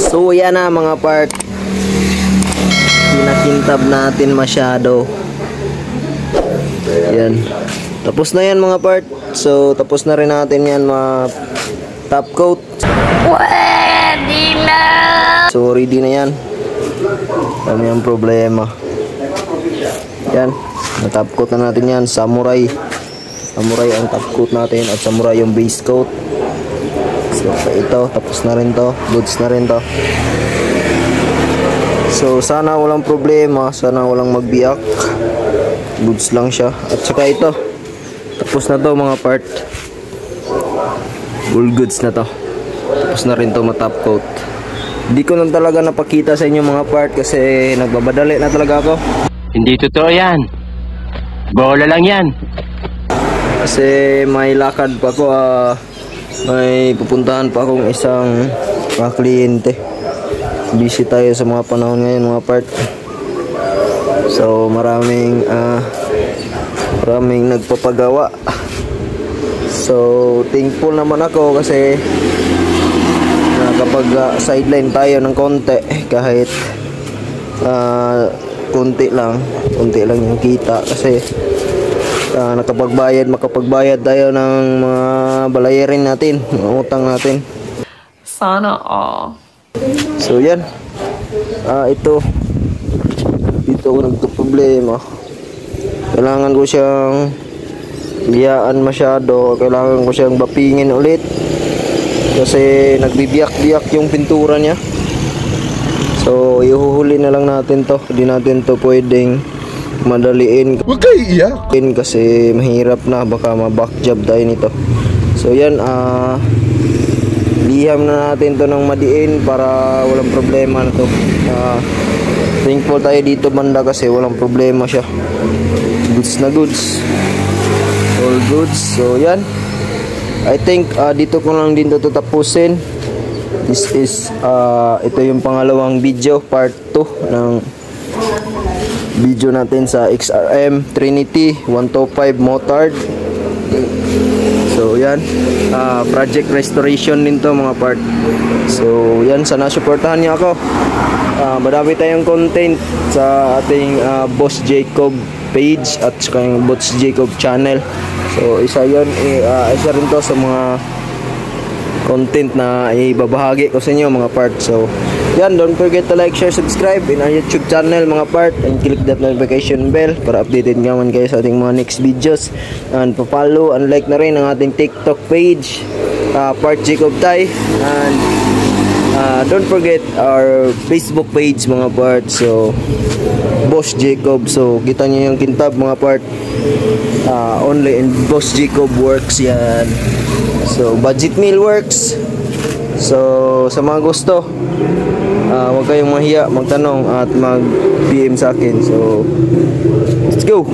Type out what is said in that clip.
So yan na mga part, pinakintab natin masyado. Yan, tapos na yan mga part. So tapos na rin natin yan top coat. Pwede na. So ready na yan. Ano yung problema? Yan, na-top coat na natin yan. Samurai ang top coat natin at samurai yung base coat. So ito, tapos na rin to, goods na rin to. So sana walang problema, sana walang magbiyak, goods lang siya. At saka ito, tapos na to mga part, full goods na to. Tapos na rin to ma-top coat. Hindi ko lang talaga napakita sa inyo mga part kasi nagbabadali na talaga ako. Hindi totoo yan, bola lang yan. Kasi may lakad pa ako, may pupuntahan pa akong isang kliyente. Busy tayo sa mga panahon ngayon mga part. So maraming nagpapagawa. So thankful naman ako kasi kapag sideline tayo ng konti, kahit konti lang yung kita kasi makapagbayad tayo ng mga balayarin natin, mga utang natin. Sana all. So yan, dito ako nagka-problema. Kailangan ko siyang biyaan masyado, kailangan ko siyang bapingin ulit kasi nagbibiyak-biyak yung pintura niya. So ihuhuli na lang natin to, hindi natin to pwedeng madaliin. Huwag kayo iiyak kasi mahirap na, baka ma-back job tayo nito. So yan, liham na natin to ng madiin para walang problema na to. Thankful tayo dito banda kasi walang problema siya. Goods na goods, all goods. So yan, I think dito ko lang din to tapusin. This is ito yung pangalawang video, part 2 ng video natin sa XRM Trinity 125 motard. So yan, project restoration din to mga part. So yan, sana suportahan niyo ako. Madami tayong content sa ating Boss Jacob page at saka yung Boss Jacob channel. So isa rin to sa mga content na ibabahagi ko sa inyo mga part. So yan, don't forget to like, share, subscribe in our YouTube channel mga part, and click that notification bell para updated naman kayo sa ating mga next videos. And pa-follow and like na rin ang ating TikTok page, Part Jacob Tay, and don't forget our Facebook page mga part. So Boss Jacob, so kita nyo yung kintab mga part, only in Boss Jacob works yan. So budget meal works. So sa mga gusto, huwag kayong mahiya magtanong at mag-PM sa akin. So let's go.